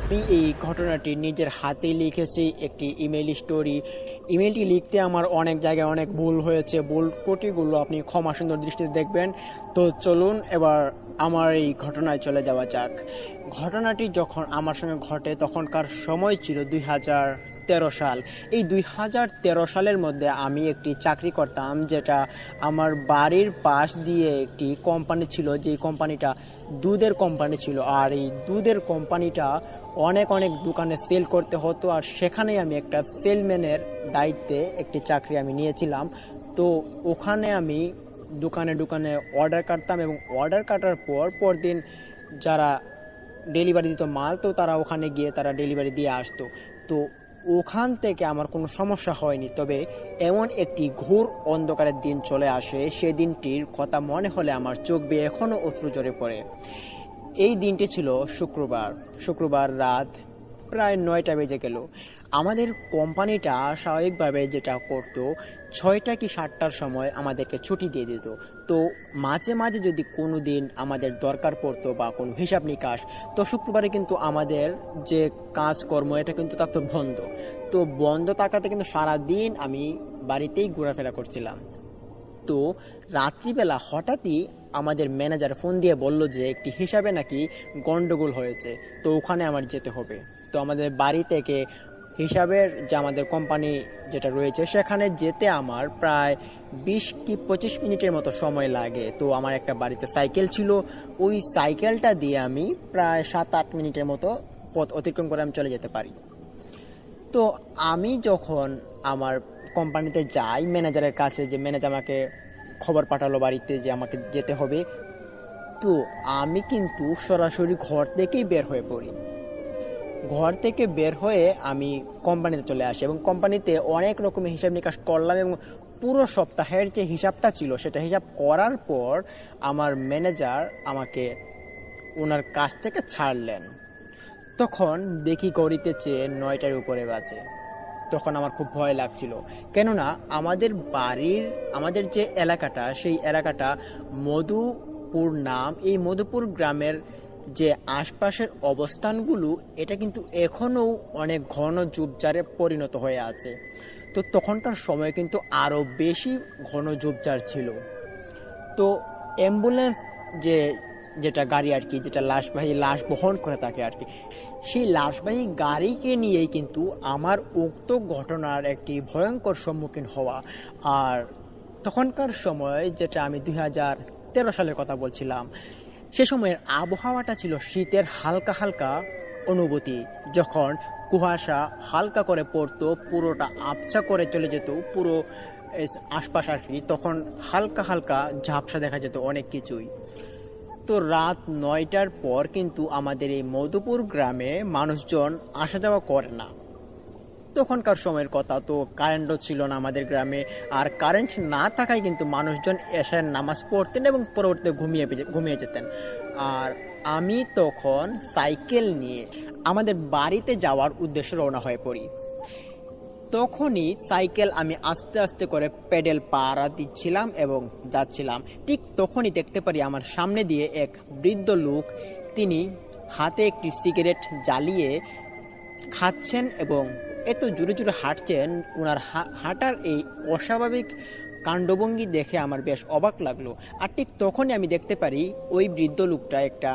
আমি এই ঘটনাটি নিজের হাতেই লিখেছি একটি ইমেল স্টোরি। ইমেলটি লিখতে আমার অনেক জায়গায় অনেক ভুল হয়েছে, ভুল ত্রুটিগুলো আপনি ক্ষমা সুন্দর দৃষ্টিতে দেখবেন। তো চলুন এবার আমার এই ঘটনায় চলে যাওয়া যাক। ঘটনাটি যখন আমার সঙ্গে ঘটে তখনকার সময় ছিল 2013 সাল। এই 2013 সালের মধ্যে আমি একটি চাকরি করতাম, যেটা আমার বাড়ির পাশ দিয়ে একটি কোম্পানি ছিল, যেই কোম্পানিটা দুধের কোম্পানি ছিল। আর এই দুধের কোম্পানিটা অনেক অনেক দোকানে সেল করতে হতো, আর সেখানেই আমি একটা সেলম্যানের দায়িত্বে একটি চাকরি আমি নিয়েছিলাম। তো ওখানে আমি দোকানে দোকানে অর্ডার কাটতাম, এবং অর্ডার কাটার পর দিন যারা ডেলিভারি দিত মাল, তো তারা ওখানে গিয়ে তারা ডেলিভারি দিয়ে আসতো। তো ওখান থেকে আমার কোনো সমস্যা হয়নি। তবে এমন একটি ঘোর অন্ধকারের দিন চলে আসে, সেই দিনটির কথা মনে হলে আমার চোখ বেয়ে এখনও অশ্রু ঝরে পড়ে। এই দিনটি ছিল শুক্রবার রাত প্রায় 9টা বেজে গেল। আমাদের কোম্পানিটা স্বাভাবিকভাবে যেটা করতো, 6টা কি 7টার সময় আমাদেরকে ছুটি দিয়ে দিত। তো মাঝে মাঝে যদি কোনো দিন আমাদের দরকার পড়তো বা কোনো হিসাব নিকাশ, তো শুক্রবারে কিন্তু আমাদের যে কাজকর্ম এটা কিন্তু থাকতো বন্ধ। তো বন্ধ থাকাতে কিন্তু সারাদিন আমি বাড়িতেই ঘোরাফেরা করছিলাম। তো রাত্রিবেলা হঠাৎই আমাদের ম্যানেজার ফোন দিয়ে বলল যে একটি হিসাবে নাকি গন্ডগোল হয়েছে, তো ওখানে আমার যেতে হবে। তো আমাদের বাড়ি থেকে হিসাবের যে আমাদের কোম্পানি যেটা রয়েছে সেখানে যেতে আমার প্রায় 20 কি 25 মিনিটের মতো সময় লাগে। তো আমার একটা বাড়িতে সাইকেল ছিল, ওই সাইকেলটা দিয়ে আমি প্রায় 7-8 মিনিটের মতো পথ অতিক্রম করে আমি চলে যেতে পারি। তো আমি যখন আমার কোম্পানিতে যাই ম্যানেজারের কাছে, যে ম্যানেজার আমাকে খবর পাঠালো বাড়িতে যে আমাকে যেতে হবে, তো আমি কিন্তু সরাসরি ঘর থেকেই বের হয়ে পড়ি। ঘর থেকে বের হয়ে আমি কোম্পানিতে চলে আসি, এবং কোম্পানিতে অনেক রকমের হিসাব নিকাশ করলাম, এবং পুরো সপ্তাহের যে হিসাবটা ছিল সেটা হিসাব করার পর আমার ম্যানেজার আমাকে ওনার কাছ থেকে ছাড়লেন। তখন দেখি ঘড়িতে চেয়ে 9টার উপরে বাজে। তখন আমার খুব ভয় লাগছিল, কেননা আমাদের যে এলাকাটা, সেই এলাকাটা মধুপুর নাম। এই মধুপুর গ্রামের যে আশপাশের অবস্থানগুলো, এটা কিন্তু এখনও অনেক ঘন ঝোপঝাড়ে পরিণত হয়ে আছে। তো তখনকার সময় কিন্তু আরও বেশি ঘন ঝোপঝাড় ছিল। তো অ্যাম্বুলেন্স যেটা গাড়ি আর কি, যেটা লাশ বহন করে থাকে আর কি, সেই লাশবাহী গাড়িকে নিয়েই কিন্তু আমার উক্ত ঘটনার একটি ভয়ঙ্কর সম্মুখীন হওয়া। আর তখনকার সময়, যেটা আমি 2013 সালের কথা বলছিলাম, সে সময়ের আবহাওয়াটা ছিল শীতের হালকা হালকা অনুভূতি। যখন কুয়াশা হালকা করে পড়তো, পুরোটা আবছা করে চলে যেত পুরো আশপাশ আর কি, তখন হালকা হালকা ঝাপসা দেখা যেত অনেক কিছুই। তো রাত 9টার পর কিন্তু আমাদের এই মধুপুর গ্রামে মানুষজন আসা যাওয়া করে না। তখনকার সময়ের কথা, তো কারেন্টও ছিল না আমাদের গ্রামে। আর কারেন্ট না থাকায় কিন্তু মানুষজন এসে নামাজ পড়তেন এবং পরবর্তীতে ঘুমিয়ে যেতেন। আর আমি তখন সাইকেল নিয়ে আমাদের বাড়িতে যাওয়ার উদ্দেশ্যে রওনা হয়ে পড়ি। তখনই সাইকেল আমি আস্তে আস্তে করে পেডেল পাড়া দিচ্ছিলাম এবং যাচ্ছিলাম। ঠিক তখনই দেখতে পারি আমার সামনে দিয়ে এক বৃদ্ধ লোক, তিনি হাতে একটি সিগারেট জ্বালিয়ে খাচ্ছেন এবং এত জোরে জোরে হাঁটছেন। ওনার হাঁটার এই অস্বাভাবিক কাণ্ডভঙ্গি দেখে আমার বেশ অবাক লাগলো। আর ঠিক তখনই আমি দেখতে পারি ওই বৃদ্ধ লোকটা একটা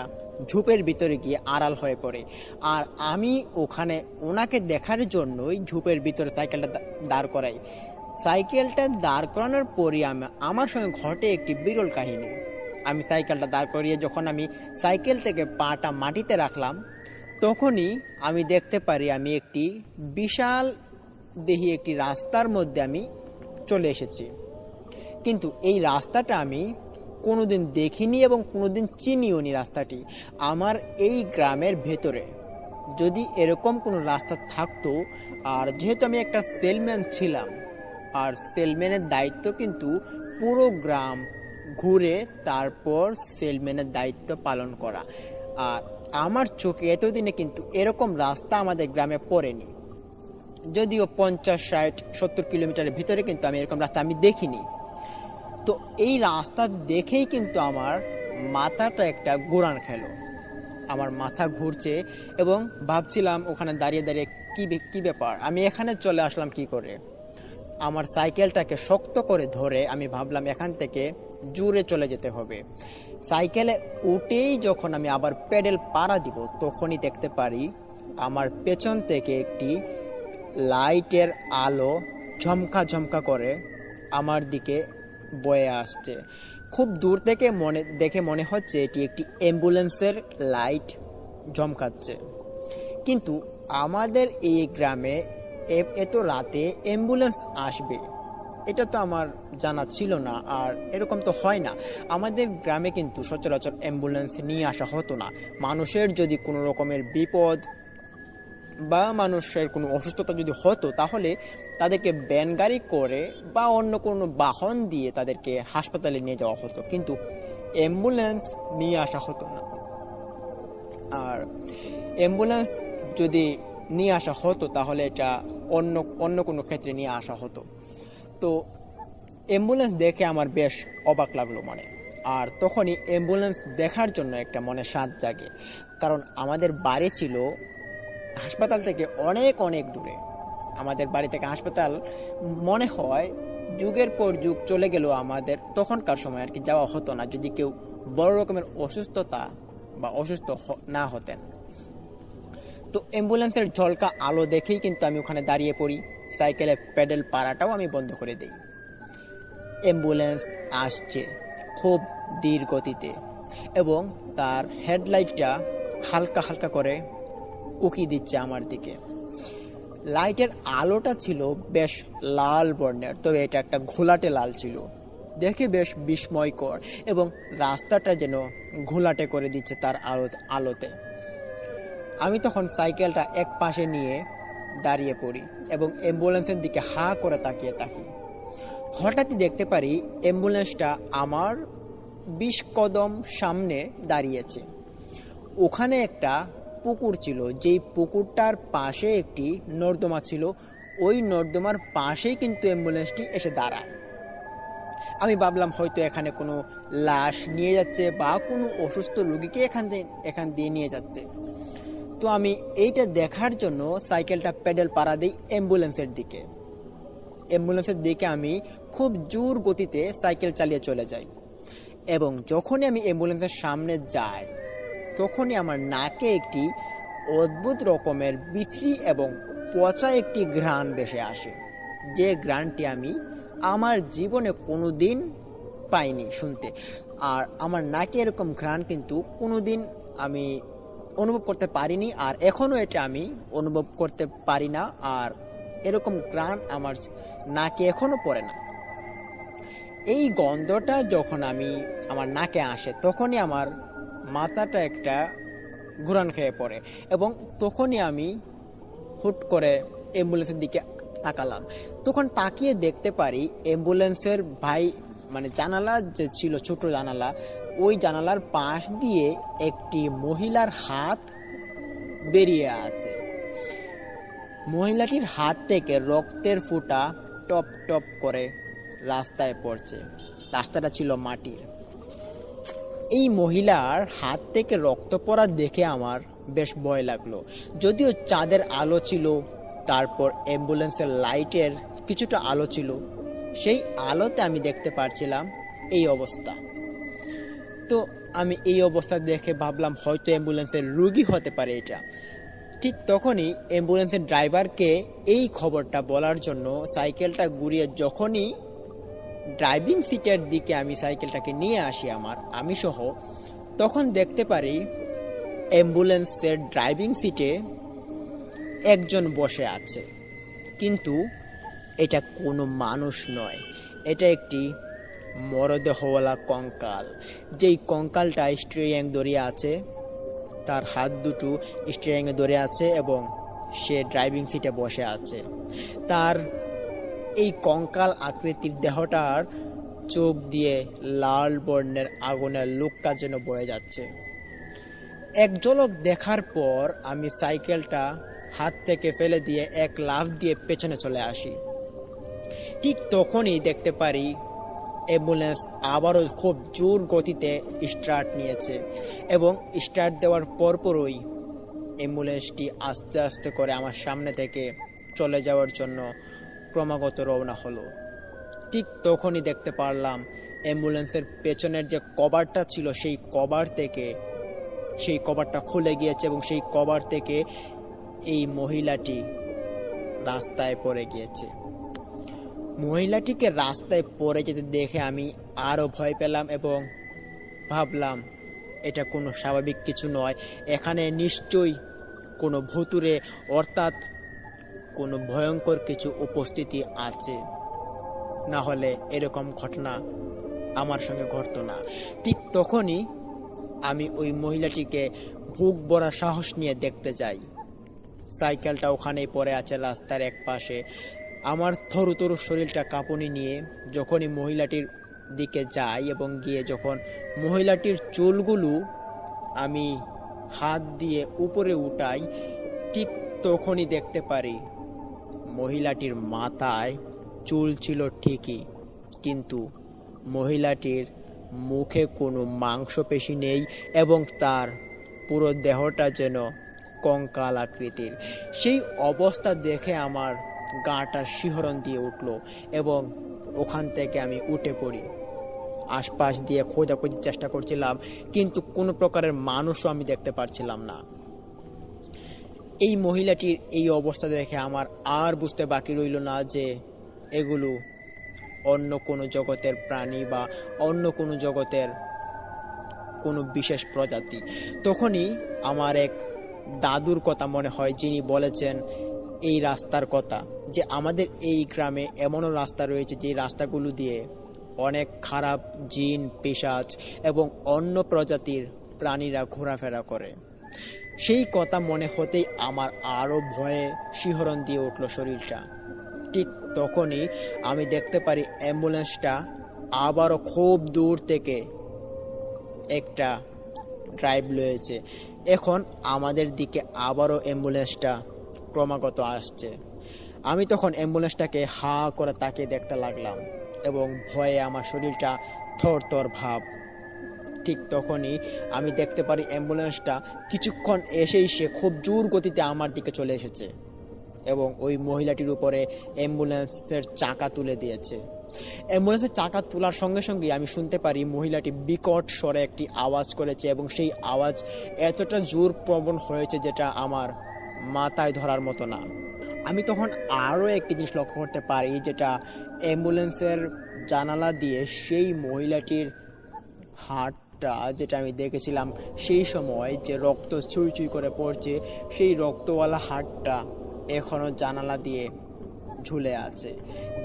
ঝোপের ভিতরে গিয়ে আড়াল হয়ে পড়ে। আর আমি ওখানে ওনাকে দেখার জন্যই ঝোপের ভিতরে সাইকেলটা দাঁড় করাই। সাইকেলটা দাঁড় করানোর পরই আমার সঙ্গে ঘটে একটি বিরল কাহিনী। আমি সাইকেলটা দাঁড় করিয়ে যখন আমি সাইকেল থেকে পাটা মাটিতে রাখলাম, তখনই আমি দেখতে পারি আমি একটি বিশাল দেহি একটি রাস্তার মধ্যে আমি চলে এসেছি। কিন্তু এই রাস্তাটা আমি কোনোদিন দেখিনি এবং কোনোদিন চিনিও নি রাস্তাটি। আমার এই গ্রামের ভেতরে যদি এরকম কোনো রাস্তা থাকতো, আর যেহেতু আমি একটা সেলম্যান ছিলাম, আর সেলম্যানের দায়িত্ব কিন্তু পুরো গ্রাম ঘুরে তারপর সেলম্যানের দায়িত্ব পালন করা, আর আমার চোখে এতদিনে কিন্তু এরকম রাস্তা আমাদের গ্রামে পড়েনি। যদিও 50, 60, 70 কিলোমিটারের ভিতরে কিন্তু আমি এরকম রাস্তা আমি দেখিনি। তো এই রাস্তা দেখেই কিন্তু আমার মাথাটা একটা ঘোরান খেলো, আমার মাথা ঘুরছে এবং ভাবছিলাম ওখানে দাঁড়িয়ে দাঁড়িয়ে কী ব্যাপার, আমি এখানে চলে আসলাম কি করে। আমার সাইকেলটাকে শক্ত করে ধরে আমি ভাবলাম এখান থেকে জোরে চলে যেতে হবে। সাইকেলে উঠেই যখন আমি আবার প্যাডেল পাড়া দিব তখনই দেখতে পারি আমার পেছন থেকে একটি লাইটের আলো ঝমকা ঝমকা করে আমার দিকে বয়ে আসছে। খুব দূর থেকে দেখে মনে হচ্ছে এটি একটি অ্যাম্বুলেন্সের লাইট ঝমকাচ্ছে। কিন্তু আমাদের এই গ্রামে এত রাতে অ্যাম্বুলেন্স আসবে এটা তো আমার জানা ছিল না, আর এরকম তো হয় না। আমাদের গ্রামে কিন্তু সচরাচর অ্যাম্বুলেন্স নিয়ে আসা হতো না। মানুষের যদি কোনো রকমের বিপদ বা মানুষের কোনো অসুস্থতা যদি হতো তাহলে তাদেরকে ভ্যান গাড়ি করে বা অন্য কোনো বাহন দিয়ে তাদেরকে হাসপাতালে নিয়ে যাওয়া হতো, কিন্তু অ্যাম্বুলেন্স নিয়ে আসা হতো না। আর অ্যাম্বুলেন্স যদি নিয়ে আসা হতো তাহলে এটা অন্য কোনো ক্ষেত্রে নিয়ে আসা হতো। তো অ্যাম্বুলেন্স দেখে আমার বেশ অবাক লাগলো আর তখনই অ্যাম্বুলেন্স দেখার জন্য একটা মনে স্বাদ জাগে, কারণ আমাদের বাড়ি ছিল হাসপাতাল থেকে অনেক অনেক দূরে। আমাদের বাড়ি থেকে হাসপাতাল মনে হয় যুগের পর যুগ চলে গেলেও আমাদের তখনকার সময় আর কি যাওয়া হতো না যদি কেউ বড় রকমের অসুস্থতা বা অসুস্থ না হতেন। তো অ্যাম্বুলেন্সের ঝলকা আলো দেখেই কিন্তু আমি ওখানে দাঁড়িয়ে পড়ি, সাইকেলে প্যাডেল পাড়াটাও আমি বন্ধ করে দিই। অ্যাম্বুলেন্স আসছে খুব ধীর গতিতে এবং তার হেডলাইটটা হালকা হালকা করে উকি দিচ্ছে আমার দিকে। লাইটের আলোটা ছিল বেশ লাল বর্ণের, তবে এটা একটা ঘোলাটে লাল ছিল, দেখে বেশ বিস্ময়কর এবং রাস্তাটা যেন ঘোলাটে করে দিচ্ছে তার আলোতে। আমি তখন সাইকেলটা এক পাশে নিয়ে দাঁড়িয়ে পড়ি এবং অ্যাম্বুলেন্সের দিকে হা করে তাকিয়ে থাকি। হঠাৎই দেখতে পারি অ্যাম্বুলেন্সটা আমার 20 কদম সামনে দাঁড়িয়েছে। ওখানে একটা পুকুর ছিল, যেই পুকুরটার পাশে একটি নর্দমা ছিল, ওই নর্দমার পাশেই কিন্তু অ্যাম্বুলেন্সটি এসে দাঁড়ায়। আমি ভাবলাম হয়তো এখানে কোনো লাশ নিয়ে যাচ্ছে বা কোনো অসুস্থ রোগীকে এখান দিয়ে নিয়ে যাচ্ছে। তো আমি এইটা দেখার জন্য সাইকেলটা প্যাডেল পাড়া দিই অ্যাম্বুলেন্সের দিকে। আমি খুব জোর গতিতে সাইকেল চালিয়ে চলে যাই এবং যখনই আমি অ্যাম্বুলেন্সের সামনে যাই তখনই আমার নাকে একটি অদ্ভুত রকমের বিশ্রী এবং পচা একটি ঘ্রাণ ভেসে আসে, যে ঘ্রাণটি আমি আমার জীবনে কোনো দিন পাইনি শুনতে। আর আমার নাকে এরকম ঘ্রাণ কিন্তু কোনো দিন আমি অনুভব করতে পারিনি, আর এখনও এটা আমি অনুভব করতে পারি না, আর এরকম ঘ্রাণ আমার নাকে এখনও পড়ে না। এই গন্ধটা যখন আমার নাকে আসে তখনই আমার মাথাটা একটা ঘুরান খেয়ে পড়ে এবং তখনই আমি হুট করে অ্যাম্বুলেন্সের দিকে তাকালাম। তখন তাকিয়ে দেখতে পারি অ্যাম্বুলেন্সের জানালা যে ছিল, ছোট জানালা, ওই জানালার পাশ দিয়ে একটি মহিলার হাত বেরিয়ে আছে। মহিলাটির হাত থেকে রক্তের ফোঁটা টপ টপ করে রাস্তায় পড়ছে। রাস্তাটা ছিল মাটির। এই মহিলার হাত থেকে রক্ত পড়া দেখে আমার বেশ ভয় লাগলো। যদিও চাঁদের আলো ছিল, তারপর অ্যাম্বুলেন্সের লাইটের কিছুটা আলো ছিল, সেই আলোতে আমি দেখতে পারছিলাম এই অবস্থা। তো আমি এই অবস্থা দেখে ভাবলাম হয়তো অ্যাম্বুলেন্সের রোগী হতে পারে এটা। ঠিক তখনই অ্যাম্বুলেন্সের ড্রাইভারকে এই খবরটা বলার জন্য সাইকেলটা ঘুরিয়ে যখনই ড্রাইভিং সিটের দিকে আমি সাইকেলটাকে নিয়ে আসি আমি সহ, তখন দেখতে পারি অ্যাম্বুলেন্সের ড্রাইভিং সিটে একজন বসে আছে, কিন্তু এটা কোনো মানুষ নয়, এটা একটি মরদেহওয়ালা কঙ্কাল। যেই কঙ্কালটা স্টিয়ারিং ধরে আছে, তার হাত দুটো স্টিয়ারিংয়ে ধরে আছে এবং সে ড্রাইভিং সিটে বসে আছে। তার এই কঙ্কাল আকৃতির দেহটার চোখ দিয়ে লাল বর্ণের আগুনের লুক্কা যেন বয়ে যাচ্ছে। এক ঝলক দেখার পর আমি সাইকেলটা হাত থেকে ফেলে দিয়ে এক লাফ দিয়ে পেছনে চলে আসি। ঠিক তখনই দেখতে পারি অ্যাম্বুলেন্স আবারও খুব জোর গতিতে স্টার্ট নিয়েছে এবং স্টার্ট দেওয়ার পরপরই অ্যাম্বুলেন্সটি আস্তে আস্তে করে আমার সামনে থেকে চলে যাওয়ার জন্য ক্রমাগত রওনা হলো। ঠিক তখনই দেখতে পারলাম অ্যাম্বুলেন্সের পেছনের যে কভারটা ছিল সেই কভারটা খুলে গিয়েছে এবং সেই কভার থেকে এই মহিলাটি রাস্তায় পড়ে গিয়েছে। মহিলাটিকে রাস্তায় পড়ে যেতে দেখে আমি আরও ভয় পেলাম এবং ভাবলাম এটা কোনো স্বাভাবিক কিছু নয়, এখানে নিশ্চয়ই কোনো ভুতুড়ে অর্থাৎ কোনো ভয়ঙ্কর কিছু উপস্থিতি আছে, না হলে এরকম ঘটনা আমার সঙ্গে ঘটতো না। ঠিক তখনই আমি ওই মহিলাটিকে বুক ভরা সাহস নিয়ে দেখতে যাই। সাইকেলটা ওখানেই পড়ে আছে রাস্তার এক পাশে। আমার থরুথরু শরীরটা কাঁপুনি নিয়ে যখনই মহিলাটির দিকে যাই এবং গিয়ে যখন মহিলাটির চুলগুলো আমি হাত দিয়ে উপরে উঠাই, ঠিক তখনই দেখতে পারি মহিলাটির মাথায় চুল ছিল ঠিকই, কিন্তু মহিলাটির মুখে কোনো মাংসপেশি নেই এবং তার পুরো দেহটা যেন কঙ্কাল আকৃতির। সেই অবস্থা দেখে আমার গাটা শিহরণ দিয়ে উঠল এবং ওখান থেকে আমি উঠে পড়ি। আশপাশ দিয়ে খোঁজাখুঁজির চেষ্টা করছিলাম, কিন্তু কোনো প্রকারের মানুষও আমি দেখতে পারছিলাম না। এই মহিলাটির এই অবস্থা দেখে আমার আর বুঝতে বাকি রইল না যে এগুলো অন্য কোনো জগতের প্রাণী বা অন্য কোনো জগতের কোনো বিশেষ প্রজাতি। তখনই আমার এক দাদুর কথা মনে হয়, যিনি বলেছেন এই রাস্তার কথা, যে আমাদের এই গ্রামে এমনও রাস্তা রয়েছে যে রাস্তাগুলো দিয়ে অনেক খারাপ জিন, পিশাচ এবং অন্য প্রজাতির প্রাণীরা ঘোরাফেরা করে। সেই কথা মনে হতেই আমার আরও ভয়ে শিহরণ দিয়ে উঠল শরীরটা। ঠিক তখনই আমি দেখতে পারি অ্যাম্বুলেন্সটা আবারও খুব দূর থেকে একটা ড্রাইভ লয়েছে। এখন আমাদের দিকে আবারও অ্যাম্বুলেন্সটা ক্রমাগত আসছে। আমি তখন অ্যাম্বুলেন্সটাকে হা করে তাকিয়ে দেখতে লাগলাম এবং ভয়ে আমার শরীরটা থরথর ভাব। ঠিক তখনই আমি দেখতে পারি অ্যাম্বুলেন্সটা কিছুক্ষণ এসেই সে খুব জোর গতিতে আমার দিকে চলে এসেছে এবং ওই মহিলাটির উপরে অ্যাম্বুলেন্সের চাকা তুলে দিয়েছে। অ্যাম্বুলেন্সের চাকা তোলার সঙ্গে সঙ্গে আমি শুনতে পারি মহিলাটি বিকট স্বরে একটি আওয়াজ করেছে এবং সেই আওয়াজ এতটা জোর প্রবণ হয়েছে যেটা আমার মাথায় ধরার মতো না। আমি তখন আরও একটি জিনিস লক্ষ্য করতে পারি, যেটা অ্যাম্বুলেন্সের জানালা দিয়ে সেই মহিলাটির হাতটা, যেটা আমি দেখেছিলাম সেই সময় যে রক্ত চুই চুই করে পড়ছে, সেই রক্তওয়ালা হাতটা এখনও জানালা দিয়ে ঝুলে আছে।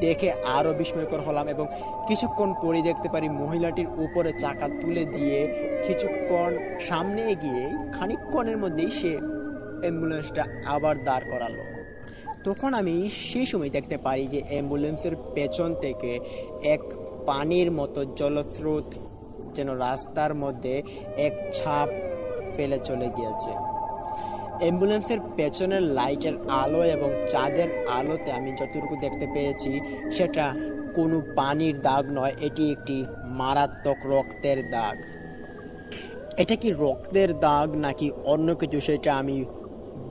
দেখে আরও বিস্ময়কর হলাম এবং কিছুক্ষণ পরে দেখতে পারি মহিলাটির উপরে চাকা তুলে দিয়ে কিছুক্ষণ সামনে এগিয়ে খানিকক্ষণের মধ্যেই সে অ্যাম্বুলেন্সটা আবার দাঁড় করালো। তখন আমি সেই সময় দেখতে পারি যে অ্যাম্বুলেন্সের পেছন থেকে এক পানির মতো জলস্রোত যেন রাস্তার মধ্যে এক ছাপ ফেলে চলে গিয়েছে। অ্যাম্বুলেন্সের পেছনের লাইটের আলো এবং চাঁদের আলোতে আমি যতটুকু দেখতে পেয়েছি সেটা কোনো পানির দাগ নয়, এটি একটি মারাত্মক রক্তের দাগ। এটা কি রক্তের দাগ নাকি অন্য কিছু সেটা আমি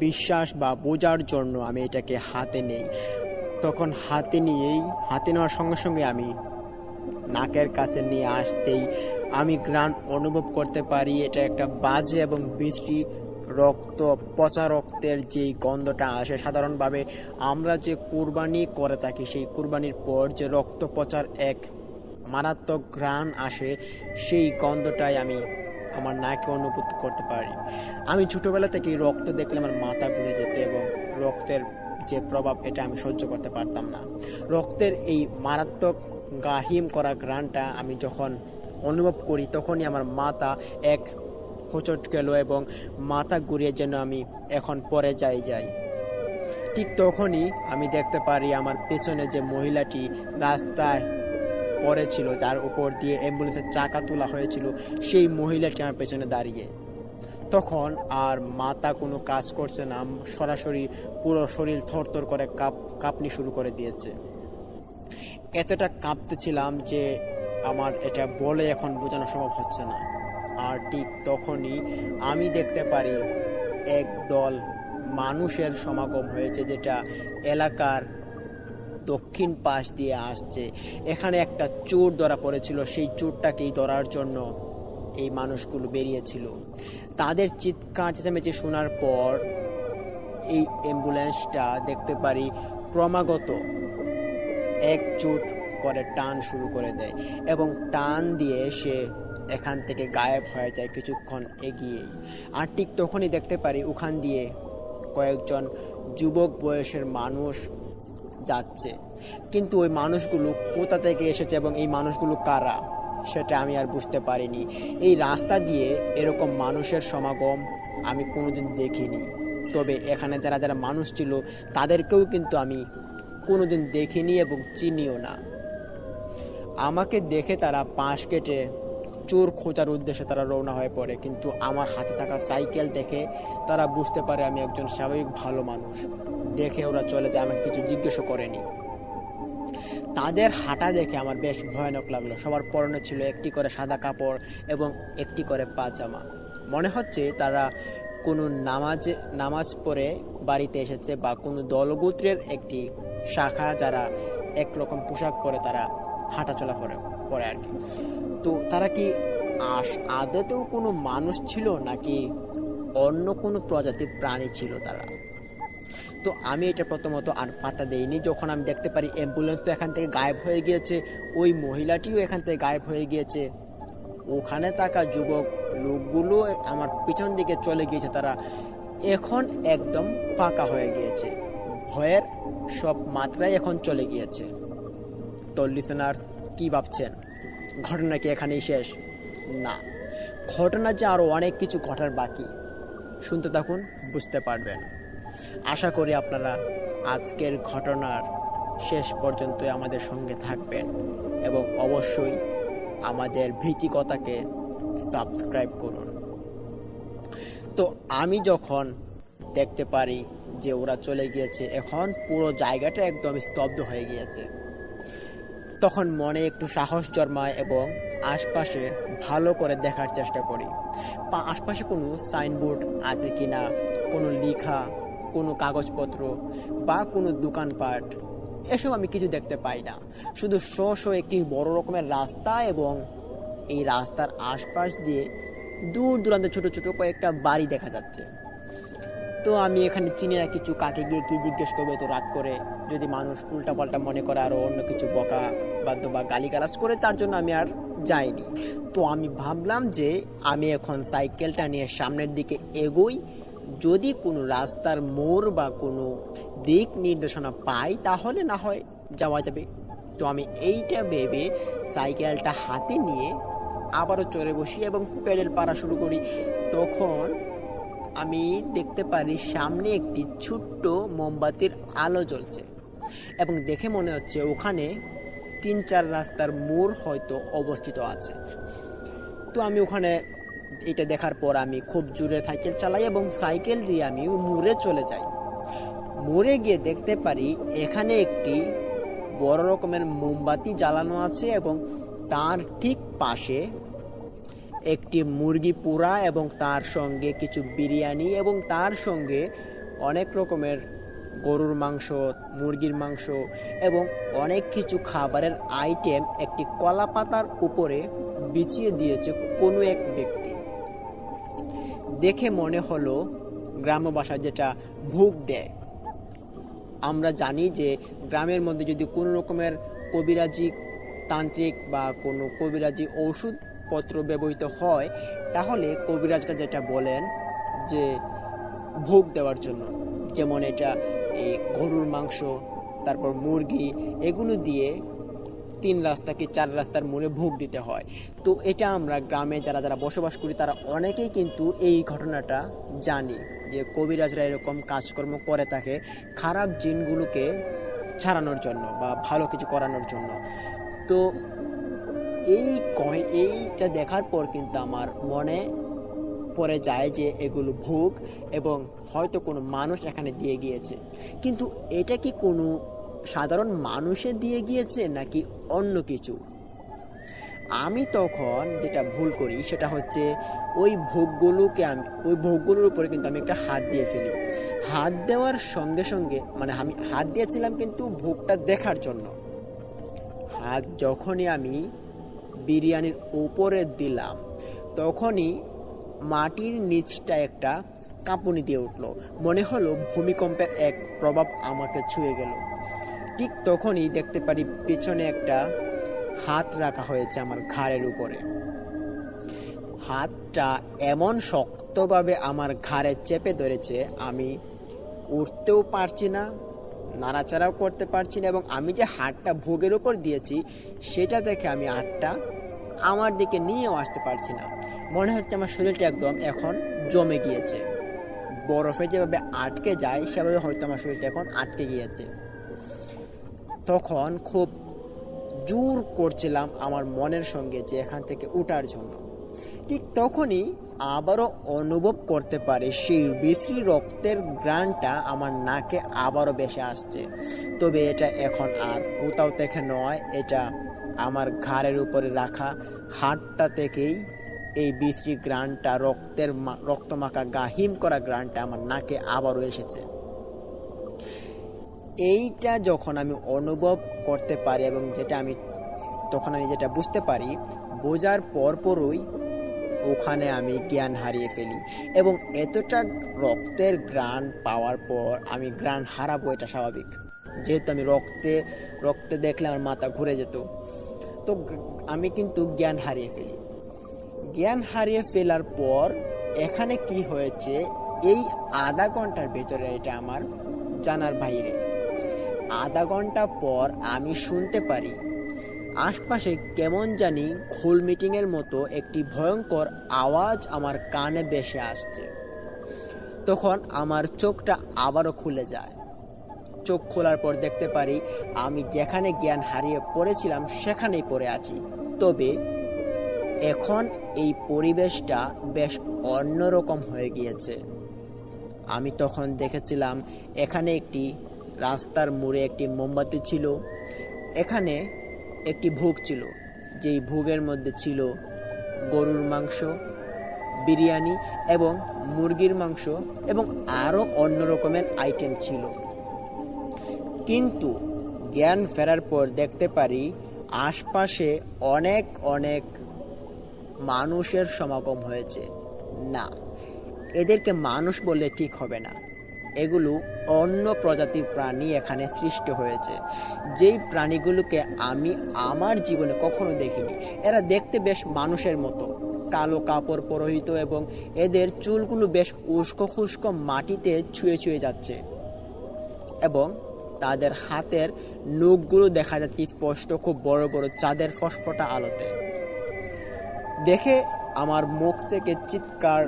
বিশ্বাস বা বোঝার জন্য আমি এটাকে হাতে নেই। তখন হাতে নেওয়ার সঙ্গে সঙ্গে আমি নাকের কাছে নিয়ে আসতেই আমি ঘ্রাণ অনুভব করতে পারি এটা একটা বাজে এবং বিশ্রী রক্ত, পচা রক্তের যেই গন্ধটা আসে। সাধারণভাবে আমরা যে কুরবানি করে থাকি সেই কুরবানির পর যে রক্ত পচার এক মারাত্মক ঘ্রাণ আসে, সেই গন্ধটাই আমি আমার নাকে অনুভূত করতে পারি। আমি ছোটোবেলা থেকেই রক্ত দেখলে আমার মাথা ঘুরে যেত এবং রক্তের যে প্রভাব এটা আমি সহ্য করতে পারতাম না। রক্তের এই মারাত্মক গাহিম করা ঘ্রাণটা আমি যখন অনুভব করি তখনই আমার মাথা এক হোঁচট গেল এবং মাথা ঘুরিয়ে যেন আমি এখন পরে যাই। ঠিক তখনই আমি দেখতে পারি আমার পেছনে যে মহিলাটি রাস্তায় পড়েছিল, যার উপর দিয়ে অ্যাম্বুলেন্সের চাকা তোলা হয়েছিল, সেই মহিলাটি আমার পেছনে দাঁড়িয়ে। তখন আর মাথা কোনো কাজ করছে না, সরাসরি পুরো শরীর থরথর করে কাঁপনি শুরু করে দিয়েছে। এতটা কাঁপতেছিলাম যে আমার এটা বলে এখন বোঝানো সম্ভব হচ্ছে না। আর ঠিক তখনই আমি দেখতে পারি একদল মানুষের সমাগম হয়েছে, যেটা এলাকার দক্ষিণ পাশ দিয়ে আসছে। এখানে একটা চোর ধরা পড়েছিল, সেই চোরটাকেই ধরার জন্য এই মানুষগুলো বেরিয়েছিল। তাদের চিৎকার চেঁচামেচি শোনার পর এই অ্যাম্বুলেন্সটা দেখতে পারি ক্রমাগত একজোট করে টান শুরু করে দেয় এবং টান দিয়ে সে এখান থেকে গায়েব হয়ে যায় কিছুক্ষণ এগিয়েই। আর ঠিক তখনই দেখতে পারি ওখান দিয়ে কয়েকজন যুবক বয়সের মানুষ যাচ্ছে, কিন্তু ওই মানুষগুলো কোথা থেকে এসেছে এবং এই মানুষগুলো কারা সেটা আমি আর বুঝতে পারিনি। এই রাস্তা দিয়ে এরকম মানুষের সমাগম আমি কোনোদিন দেখিনি, তবে এখানে যারা যারা মানুষ ছিল তাদেরকেও কিন্তু আমি কোনোদিন দেখিনি এবং চিনিও না। আমাকে দেখে তারা পাশ কেটে চোর খোঁজার উদ্দেশ্যে তারা রওনা হয়ে পড়ে, কিন্তু আমার হাতে থাকা সাইকেল দেখে তারা বুঝতে পারে আমি একজন স্বাভাবিক ভালো মানুষ। দেখে ওরা চলে যায়, আমাকে কিছু জিজ্ঞাসা করেনি। তাদের হাঁটা দেখে আমার বেশ ভয়ানক লাগলো। সবার পরনে ছিল একটি করে সাদা কাপড় এবং একটি করে পাজামা। মনে হচ্ছে তারা কোনো নামাজ পড়ে বাড়িতে এসেছে বা কোনো দলগোত্রের একটি শাখা যারা একরকম পোশাক পরে তারা হাঁটা চলা করে আর কি। তো তারা কি আদতেও কোনো মানুষ ছিল নাকি অন্য কোনো প্রজাতির প্রাণী ছিল তারা? তো আমি এটা প্রথমত আর পাত্তা দেইনি। যখন আমি দেখতে পারি অ্যাম্বুলেন্স তো এখান থেকে গায়েব হয়ে গিয়েছে, ওই মহিলাটিও এখান থেকে গায়েব হয়ে গিয়েছে, ওখানে থাকা যুবক লোকগুলো আমার পিছন দিকে চলে গিয়েছে, তারা এখন একদম ফাঁকা হয়ে গিয়েছে, ভয়ের সব মাত্রাই এখন চলে গিয়েছে। তো লিসেনার কি ভাবছেন, ঘটনা কি এখানেই শেষ? না, ঘটনা যে আরও অনেক কিছু ঘটার বাকি। শুনতে থাকুন, বুঝতে পারবেন। আশা করি আপনারা আজকের ঘটনার শেষ পর্যন্ত আমাদের সঙ্গে থাকবেন এবং অবশ্যই আমাদের ভীতিকতাকে সাবস্ক্রাইব করুন। তো আমি যখন দেখতে পারি যে ওরা চলে গিয়েছে, এখন পুরো জায়গাটা একদম স্তব্ধ হয়ে গিয়েছে, তখন মনে একটু সাহস জন্মায় এবং আশপাশে ভালো করে দেখার চেষ্টা করি আশপাশে কোনো সাইনবোর্ড আছে কিনা, কোনো লেখা, কোনো কাগজপত্র বা কোনো দোকানপাট, এসব আমি কিছু দেখতে পাই না। শুধু একটি বড় রকমের রাস্তা এবং এই রাস্তার আশপাশ দিয়ে দূর দূরান্তে ছোট ছোট কয়েকটা বাড়ি দেখা যাচ্ছে। তো আমি এখানে চিনি না কিছু, কাকে গিয়ে কি জিজ্ঞেস করবে তো রাত করে, যদি মানুষ উল্টাপাল্টা মনে করে আরও অন্য কিছু বকা বাদ্য বা গালিগালাজ করে, তার জন্য আমি আর যাইনি। তো আমি ভাবলাম যে আমি এখন সাইকেলটা নিয়ে সামনের দিকে এগোই, যদি কোনো রাস্তার মোড় বা কোনো দিক নির্দেশনা পাই তাহলে না হয় যাওয়া যাবে। তো আমি এইটা ভেবে সাইকেলটা হাতে নিয়ে আবারও চড়ে বসি এবং পেডেল পাড়া শুরু করি। তখন আমি দেখতে পারি সামনে একটি ছোট্ট মোমবাতির আলো জ্বলছে এবং দেখে মনে হচ্ছে ওখানে 3-4 রাস্তার মোড় হয়তো অবস্থিত আছে। তো আমি ওখানে এটা দেখার পর আমি খুব জোরে সাইকেল চালাই এবং সাইকেল দিয়ে আমি মোড়ে চলে যাই। মোড়ে গিয়ে দেখতে পারি এখানে একটি বড় রকমের মোমবাতি জ্বালানো আছে এবং তার ঠিক পাশে একটি মুরগি পোড়া এবং তার সঙ্গে কিছু বিরিয়ানি এবং তার সঙ্গে অনেক রকমের গরুর মাংস, মুরগির মাংস এবং অনেক কিছু খাবারের আইটেম একটি কলা পাতার উপরে বিছিয়ে দিয়েছে কোনো এক ব্যক্তি। দেখে মনে হলো গ্রাম্য ভাষায় যেটা ভোগ দেয়। আমরা জানি যে গ্রামের মধ্যে যদি কোনো রকমের কবিরাজি তান্ত্রিক বা কোনো কবিরাজি ওষুধপত্র ব্যবহৃত হয়, তাহলে কবিরাজরা যেটা বলেন যে ভোগ দেওয়ার জন্য, যেমন এটা এই গরুর মাংস, তারপর মুরগি, এগুলো দিয়ে 3 রাস্তা কি 4 রাস্তার মোড়ে ভোগ দিতে হয়। তো এটা আমরা গ্রামে যারা যারা বসবাস করি তারা অনেকেই কিন্তু এই ঘটনাটা জানি যে কবিরাজরা এরকম কাজকর্ম করে থাকে খারাপ জিনগুলোকে ছাড়ানোর জন্য বা ভালো কিছু করানোর জন্য। তো এইটা দেখার পর কিন্তু আমার মনে পড়ে যায় যে এগুলো ভোগ এবং হয়তো কোনো মানুষ এখানে দিয়ে গিয়েছে। কিন্তু এটা কি কোনো সাধারণ মানুষে দিয়ে গিয়েছে নাকি অন্য কিছু? আমি তখন যেটা ভুল করি সেটা হচ্ছে ওই ভোগগুলোর উপরে কিন্তু আমি একটা হাত দিয়ে ফেলি। হাত দেওয়ার সঙ্গে সঙ্গে মানে আমি হাত দিয়েছিলাম কিন্তু ভোগটা দেখার জন্য। হাত যখনই আমি বিরিয়ানির উপরে দিলাম তখনই মাটির নিচটা একটা কাঁপুনি দিয়ে উঠলো, মনে হলো ভূমিকম্পের এক প্রভাব আমাকে ছুঁয়ে গেল। ঠিক তখনই দেখতে পারি পেছনে একটা হাত রাখা হয়েছে আমার ঘাড়ের উপরে। হাতটা এমন শক্তভাবে আমার ঘাড়ে চেপে ধরেছে, আমি উঠতেও পারছি না, নাড়াচাড়াও করতে পারছি না, এবং আমি যে হাতটা ভোগের উপর দিয়েছি সেটা দেখে আমি হাতটা আমার দিকে নিয়েও আসতে পারছি না। মনে হচ্ছে আমার শরীরটা একদম এখন জমে গিয়েছে, বরফে যেভাবে আটকে যায় সেভাবে হয়তো আমার শরীরটা এখন আটকে গিয়েছে। তখন খুব জোর করছিলাম আমার মনের সঙ্গে যে এখান থেকে ওঠার জন্য। ঠিক তখনই আবারও অনুভব করতে পারে সেই বিশ্রী রক্তের ঘ্রাণটা আমার নাকে আবারও ভেসে আসছে। তবে এটা এখন আর কোথাও থেকে নয়, এটা আমার ঘাড়ের উপরে রাখা হাতটা থেকেই এই বিশ্রী ঘ্রাণটা, রক্তমাখা গা হিম করা ঘ্রাণটা আমার নাকে আবারও এসেছে। এইটা যখন আমি অনুভব করতে পারি এবং তখন আমি যেটা বুঝতে পারি, বোঝার পরপরই ওখানে আমি জ্ঞান হারিয়ে ফেলি। এবং এতটা রক্তের ঘ্রাণ পাওয়ার পর আমি ঘ্রাণ হারাবো এটা স্বাভাবিক, যেহেতু আমি রক্তে দেখলে আমার মাথা ঘুরে যেত। তো আমি কিন্তু জ্ঞান হারিয়ে ফেলি। জ্ঞান হারিয়ে ফেলার পর এখানে কি হয়েছে এই আধা ঘন্টার ভেতরে এটা আমার জানার বাইরে। আধা ঘন্টা পর আমি শুনতে পারি আশপাশে কেমন জানি ঘোল মিটিংয়ের মতো একটি ভয়ঙ্কর আওয়াজ আমার কানে ভেসে আসছে। তখন আমার চোখটা আবারও খুলে যায়। চোখ খোলার পর দেখতে পারি আমি যেখানে জ্ঞান হারিয়ে পড়েছিলাম সেখানেই পড়ে আছি। তবে এখন এই পরিবেশটা বেশ অন্যরকম হয়ে গিয়েছে। আমি তখন দেখেছিলাম এখানে একটি রাস্তার মোড়ে একটি মোমবাতি ছিল, এখানে একটি ভোগ ছিল, যেই ভোগের মধ্যে ছিল গরুর মাংস, বিরিয়ানি এবং মুরগির মাংস এবং আরও অন্য রকমের আইটেম ছিল। কিন্তু জ্ঞান ফেরার পর দেখতে পারি আশপাশে অনেক অনেক মানুষের সমাগম হয়েছে। না, এদেরকে মানুষ বললে ঠিক হবে না, এগুলো অন্য প্রজাতির প্রাণী এখানে সৃষ্টি হয়েছে, যেই প্রাণীগুলোকে আমি আমার জীবনে কখনো দেখিনি। এরা দেখতে বেশ মানুষের মতো, কালো কাপড় পরিহিত এবং এদের চুলগুলো বেশ উস্কো খুস্কো মাটিতে ছুঁয়ে ছুঁয়ে যাচ্ছে এবং তাদের হাতের নখগুলো দেখা যাচ্ছে স্পষ্ট, খুব বড় বড় চাঁদের ফসফটা আলোতে। দেখে আমার মুখ থেকে চিৎকার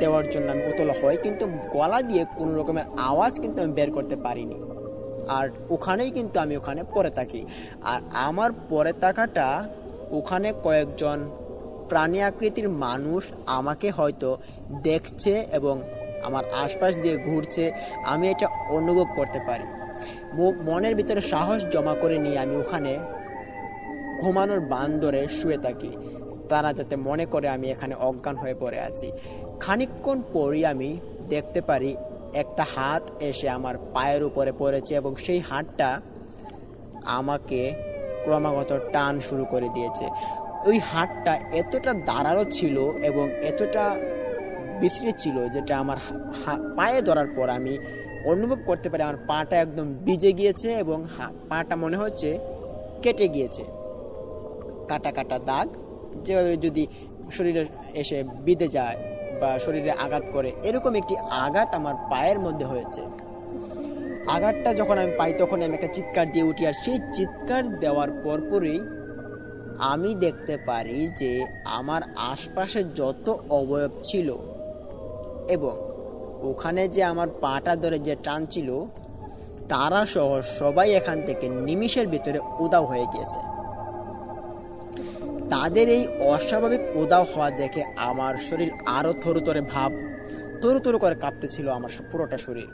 দেওয়ার জন্য আমি উতলা হয়, কিন্তু গলা দিয়ে কোনো রকমের আওয়াজ কিন্তু আমি বের করতে পারিনি। আর ওখানেই কিন্তু আমি ওখানে পড়ে থাকি। আর আমার পড়ে থাকাটা ওখানে কয়েকজন প্রাণী আকৃতির মানুষ আমাকে হয়তো দেখছে এবং আমার আশপাশ দিয়ে ঘুরছে, আমি এটা অনুভব করতে পারি। মনের ভিতরে সাহস জমা করে নিয়ে আমি ওখানে ঘুমানোর বান ধরে শুয়ে থাকি, তারা যাতে মনে করে আমি এখানে অজ্ঞান হয়ে পড়ে আছি। খানিকক্ষণ পরই আমি দেখতে পারি একটা হাত এসে আমার পায়ের উপরে পড়েছে এবং সেই হাতটা আমাকে ক্রমাগত টান শুরু করে দিয়েছে। ওই হাতটা এতটা ধারালো ছিল এবং এতটা বিশ্রী ছিল যেটা আমার পায়ে ধরার পর আমি অনুভব করতে পারি আমার পাটা একদম ভিজে গিয়েছে এবং পাটা মনে হচ্ছে কেটে গিয়েছে। কাটা কাটা দাগ, যেভাবে যদি শরীরে এসে বিঁধে যায় বা শরীরে আঘাত করে, এরকম একটি আঘাত আমার পায়ের মধ্যে হয়েছে। আঘাতটা যখন আমি পাই তখন আমি একটা চিৎকার দিয়ে উঠি, আর সেই চিৎকার দেওয়ার পরপরই আমি দেখতে পারি যে আমার আশপাশে যত অবয়ব ছিল এবং ওখানে যে আমার পাটা ধরে যে টান ছিল তারা সহ সবাই এখান থেকে নিমিষের ভিতরে উধাও হয়ে গিয়েছে। তাদের এই অস্বাভাবিক উধাও হওয়া দেখে আমার শরীর আরও থরু করে কাঁপতেছিল। আমার পুরোটা শরীর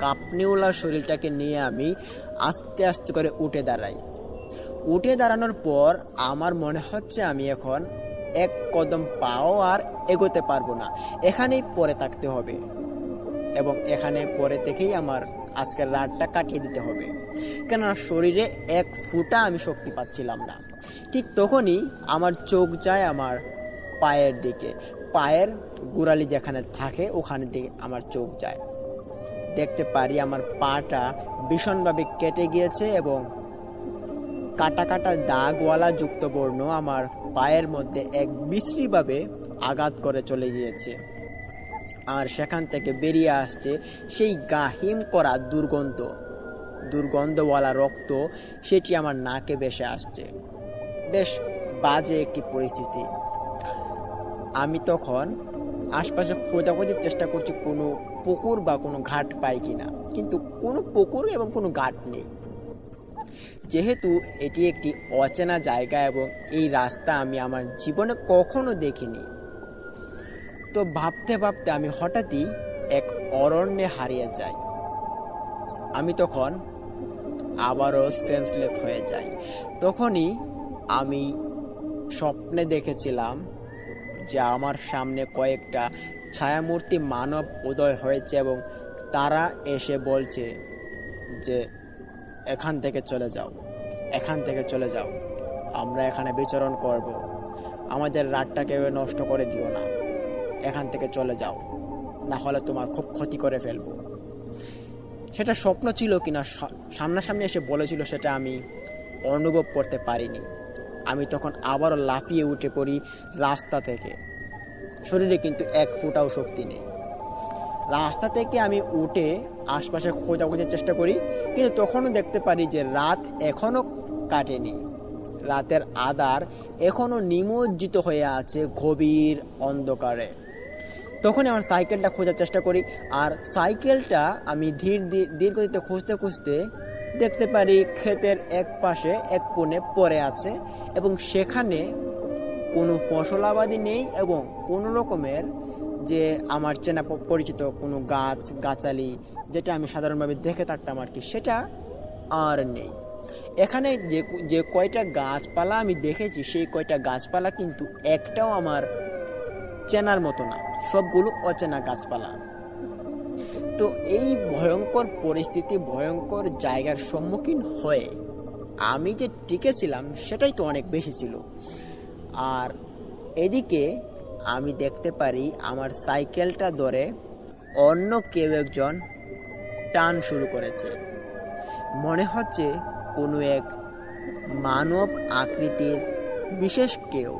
কাঁপনিওয়ালা শরীরটাকে নিয়ে আমি আস্তে আস্তে করে উঠে দাঁড়াই। উঠে দাঁড়ানোর পর আমার মনে হচ্ছে আমি এখন এক কদম পাও আর এগোতে পারবো না, এখানেই পড়ে থাকতে হবে এবং এখানে পড়ে থেকেই আমার আজকের রাতটা কাটিয়ে দিতে হবে, কেননা শরীরে এক ফুটা আমি শক্তি পাচ্ছিলাম না। ঠিক তখনই আমার চোখ যায় আমার পায়ের দিকে, পায়ের গোড়ালি যেখানে থাকে ওখানে দিকে আমার চোখ যায়। দেখতে পারি আমার পাটা ভীষণভাবে কেটে গিয়েছে এবং কাটা কাটা দাগওয়ালা যুক্ত বর্ণ আমার পায়ের মধ্যে এক বিশ্রীভাবে আঘাত করে চলে গিয়েছে। আর সেখান থেকে বেরিয়ে আসছে সেই গাহিম করা দুর্গন্ধওয়ালা রক্ত, সেটি আমার নাকে ভেসে আসছে। বেশ বাজে একটি পরিস্থিতি। আমি তখন আশপাশে খোঁজাখুঁজির চেষ্টা করছি কোনো পুকুর বা কোনো ঘাট পাই কিনা, কিন্তু কোনো পুকুর এবং কোনো ঘাট নেই। যেহেতু এটি একটি অচেনা জায়গা এবং এই রাস্তা আমি আমার জীবনে কখনো দেখিনি, তো ভাবতে ভাবতে আমি হঠাৎই এক অরণ্যে হারিয়ে যাই। আমি তখন আবারও সেন্সলেস হয়ে যাই। তখনই আমি স্বপ্নে দেখেছিলাম যে আমার সামনে কয়েকটা ছায়ামূর্তি মানব উদয় হয়েছে এবং তারা এসে বলছে যে এখান থেকে চলে যাও, এখান থেকে চলে যাও, আমরা এখানে বিচরণ করব, আমাদের রাতটাকে নষ্ট করে দিও না, এখান থেকে চলে যাও, না হলে তোমার খুব ক্ষতি করে ফেলবো। সেটা স্বপ্ন ছিল কিনা সামনাসামনি এসে বলেছিল সেটা আমি অনুভব করতে পারিনি। আমি তখন আবারও লাফিয়ে উঠে পড়ি রাস্তা থেকে। শরীরে কিন্তু এক ফোঁটাও শক্তি নেই। রাস্তা থেকে আমি উঠে আশপাশে খোঁজাখোঁজার চেষ্টা করি, কিন্তু তখনও দেখতে পারি যে রাত এখনও কাটেনি। রাতের আধার এখনও নিমজ্জিত হয়ে আছে গভীর অন্ধকারে। তখন আমার সাইকেলটা খোঁজার চেষ্টা করি, আর সাইকেলটা আমি ধীর গতিতে খুঁজতে খুঁজতে দেখতে পারি ক্ষেতের এক পাশে এক কোণে পড়ে আছে এবং সেখানে কোনো ফসলাবাদি নেই এবং কোনো রকমের যে আমার চেনা পরিচিত কোনো গাছালি যেটা আমি সাধারণভাবে দেখে থাকতাম আর কি, সেটা আর নেই। এখানে যে কয়টা গাছপালা আমি দেখেছি সেই কয়টা গাছপালা কিন্তু একটাও আমার চেনার মতো না, সবগুলো অচেনা গাছপালা। তো এই ভয়ঙ্কর পরিস্থিতি, ভয়ঙ্কর জায়গার সম্মুখীন হয়ে আমি যে টিকেছিলাম সেটাই তো অনেক বেশি ছিল। আর এদিকে আমি দেখতে পারি আমার সাইকেলটা ধরে অন্য কেউ একজন টান শুরু করেছে। মনে হচ্ছে কোনো এক মানব আকৃতির বিশেষ কেউ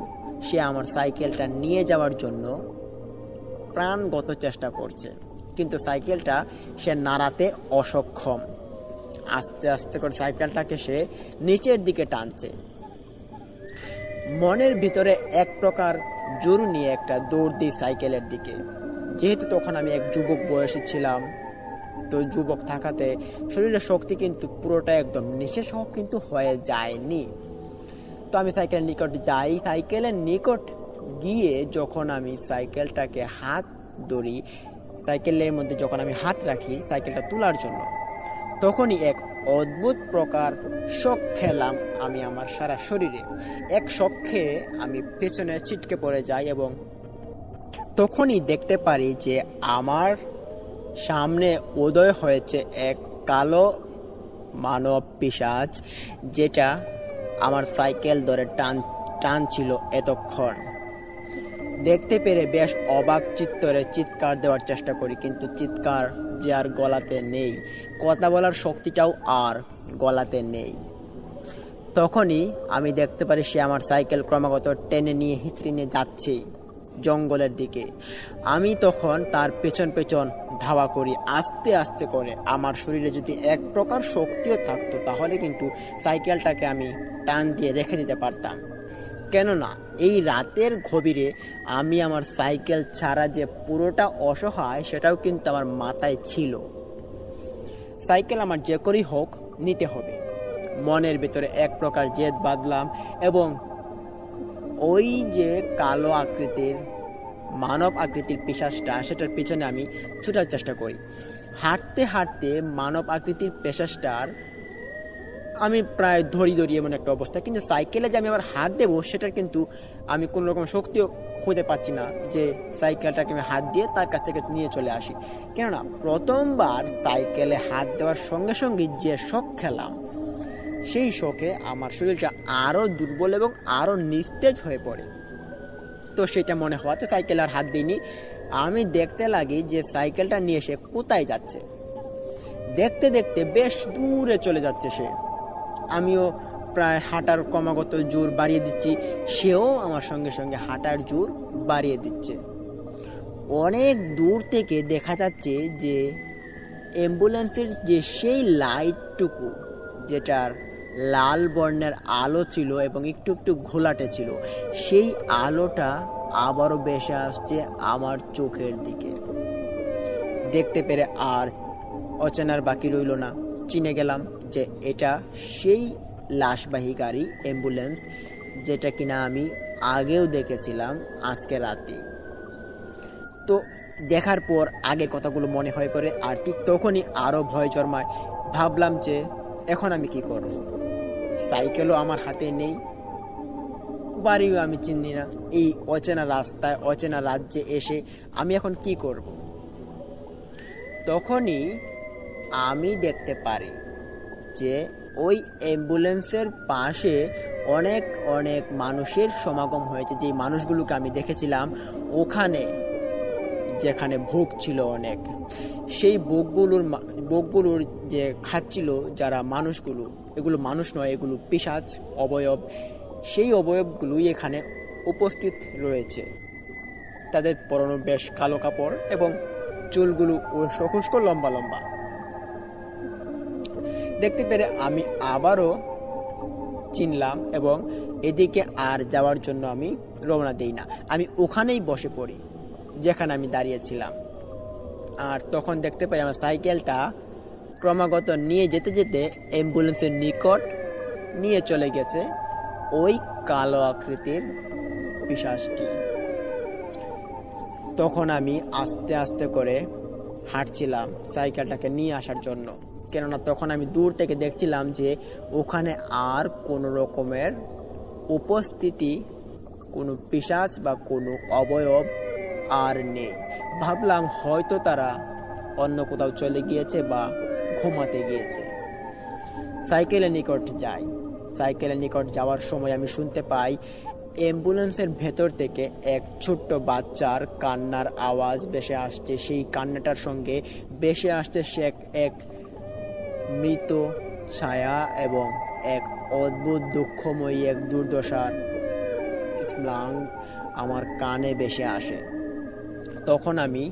সে আমার সাইকেলটা নিয়ে যাওয়ার জন্য প্রাণগত চেষ্টা করছে, কিন্তু সাইকেলটা সে নাড়াতে অসক্ষম। আস্তে আস্তে করে সাইকেলটাকে সে নিচের দিকে টানছে। মনের ভিতরে এক প্রকার জোর নিয়ে একটা দৌড় দিই সাইকেলের দিকে। যেহেতু তখন আমি এক যুবক বয়সী ছিলাম, তো যুবক থাকাতে শরীরের শক্তি কিন্তু পুরোটা একদম নিঃশেষ কিন্তু হয়ে যায়নি। তো আমি সাইকেলের নিকট যাই। সাইকেলের নিকট গিয়ে যখন আমি সাইকেলটাকে হাত ধরি, সাইকেলের মধ্যে যখন আমি হাত রাখি সাইকেলটা তোলার জন্য, তখনই এক অদ্ভুত প্রকার শক খেলাম আমি আমার সারা শরীরে। এক শক খেয়ে আমি পেছনে ছিটকে পড়ে যাই এবং তখনই দেখতে পারি যে আমার সামনে উদয় হয়েছে এক কালো মানব পিশাচ, যেটা আমার সাইকেল ধরে টানছিল এতক্ষণ। দেখতে পেরে বেশ অবাক চিত্তরে চিৎকার দেওয়ার চেষ্টা করি, কিন্তু চিৎকার যে আর গলাতে নেই, কথা বলার শক্তিটাও আর গলাতে নেই। তখনই আমি দেখতে পারি সে আমার সাইকেল ক্রমাগত টেনে নিয়ে হিঁচড়ে নিয়ে যাচ্ছে জঙ্গলের দিকে। আমি তখন তার পেছন পেছন ধাওয়া করি আস্তে আস্তে করে। আমার শরীরে যদি এক প্রকার শক্তিও থাকতো তাহলে কিন্তু সাইকেলটাকে আমি টান দিয়ে রেখে দিতে পারতাম, কেননা এই রাতের গভীরে আমি আমার সাইকেল ছাড়া যে পুরোটা অসহায় সেটাও কিন্তু আমার মাথায় ছিল। সাইকেল আমার যে করেই হোক নিতে হবে। মনের ভিতরে এক প্রকার জেদ বাঁধলাম এবং ওই যে কালো আকৃতির মানব আকৃতির পিশাচটা, সেটার পিছনে আমি ছুটার চেষ্টা করি। হাঁটতে হাঁটতে মানব আকৃতির পিশাচটার আমি প্রায় ধরি এমন একটা অবস্থা, কিন্তু সাইকেলে যে আমি আবার হাত দেবো সেটার কিন্তু আমি কোনো রকম শক্তিও খুঁজে পাচ্ছি না যে সাইকেলটাকে আমি হাত দিয়ে তার কাছ থেকে নিয়ে চলে আসি। কেননা প্রথমবার সাইকেলে হাত দেওয়ার সঙ্গে সঙ্গে যে শক খেলাম, সেই শকে আমার শরীরটা আরও দুর্বল এবং আরও নিস্তেজ হয়ে পড়ে। তো সেটা মনে হওয়াতে সাইকেলে আর হাত দিইনি। আমি দেখতে লাগি যে সাইকেলটা নিয়ে সে কোথায় যাচ্ছে। দেখতে দেখতে বেশ দূরে চলে যাচ্ছে সে। আমিও প্রায় হাঁটার ক্রমাগত জোর বাড়িয়ে দিচ্ছি, সেও আমার সঙ্গে সঙ্গে হাঁটার জোর বাড়িয়ে দিচ্ছে। অনেক দূর থেকে দেখা যাচ্ছে যে অ্যাম্বুলেন্সের যে সেই লাইটটুকু, যেটার লাল বর্ণের আলো ছিল এবং একটু একটু ঘোলাটে ছিল, সেই আলোটা আবারও ভেসে আসছে আমার চোখের দিকে। দেখতে পেরে আর অচেনার বাকি রইল না, চিনে গেলাম যে এটা সেই লাশবাহী গাড়ি অ্যাম্বুলেন্স, যেটা কিনা আমি আগেও দেখেছিলাম আজকে রাতে। তো দেখার পর আগের কথাগুলো মনে হয়ে পড়ে, আর ঠিক তখনই আরও ভয় জন্মায়। ভাবলাম যে এখন আমি কি করব, সাইকেলও আমার হাতে নেই, বাড়িও আমি চিনি না, এই অচেনা রাস্তায় অচেনা রাজ্যে এসে আমি এখন কি করব। তখনই আমি দেখতে পারি যে ওই অ্যাম্বুলেন্সের পাশে অনেক অনেক মানুষের সমাগম হয়েছে। যেই মানুষগুলোকে আমি দেখেছিলাম ওখানে, যেখানে ভোগ ছিল অনেক, সেই ভোগগুলোর যে খাচ্ছিল যারা মানুষগুলো, এগুলো মানুষ নয়, এগুলো পিশাচ অবয়ব, সেই অবয়বগুলোই এখানে উপস্থিত রয়েছে। তাদের পরনে বেশ কালো কাপড় এবং চুলগুলো উস্কো লম্বা লম্বা। দেখতে পেরে আমি আবারও চিনলাম এবং এদিকে আর যাওয়ার জন্য আমি রওনা দিই না, আমি ওখানেই বসে পড়ি যেখানে আমি দাঁড়িয়েছিলাম। আর তখন দেখতে পাই আমার সাইকেলটা ক্রমাগত নিয়ে যেতে যেতে অ্যাম্বুলেন্সের নিকট নিয়ে চলে গেছে ওই কালো আকৃতির পিশাচটি। তখন আমি আস্তে আস্তে করে হাঁটছিলাম সাইকেলটাকে নিয়ে আসার জন্য, কেননা তখন আমি দূর থেকে দেখছিলাম যে ওখানে আর কোনো রকমের উপস্থিতি, কোনো পিশাচ বা কোনো অবয়ব আর নেই। ভাবলাম হয়তো তারা অন্য কোথাও চলে গিয়েছে বা ঘুমাতে গিয়েছে। সাইকেলের নিকট যাই। সাইকেলের নিকট যাওয়ার সময় আমি শুনতে পাই অ্যাম্বুলেন্সের ভেতর থেকে এক ছোট্ট বাচ্চার কান্নার আওয়াজ ভেসে আসছে। সেই কান্নাটার সঙ্গে ভেসে আসছে সে এক মৃত ছায়া এবং এক অদ্ভুত দুঃখময়ী এক দুর্দশার স্মরণ আমার কানে ভেসে আসে। তখন আমি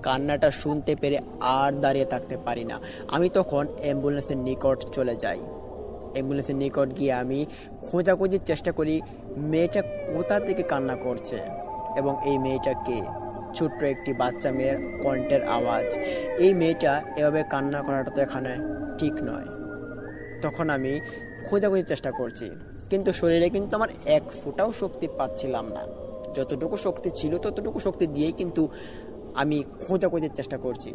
কান্নাটা শুনতে পেরে আর দাঁড়িয়ে থাকতে পারি না। আমি তখন অ্যাম্বুলেন্সের নিকট চলে যাই। অ্যাম্বুলেন্সের নিকট গিয়ে আমি খোঁজাখুঁজির চেষ্টা করি মেয়েটা কোথা থেকে কান্না করছে এবং এই মেয়েটা কে। ছোট্ট একটি বাচ্চা মেয়ের কণ্ঠের আওয়াজ। এই মেয়েটা এভাবে কান্না করাটা তো এখানে ঠিক নয়। তখন আমি খোঁজাখুঁজির চেষ্টা করছি, কিন্তু শরীরে কিন্তু আমার এক ফোঁটাও শক্তি পাচ্ছিলাম না। যতটুকু শক্তি ছিল ততটুকু শক্তি দিয়েই কিন্তু আমি খোঁজাখুঁজির চেষ্টা করছি।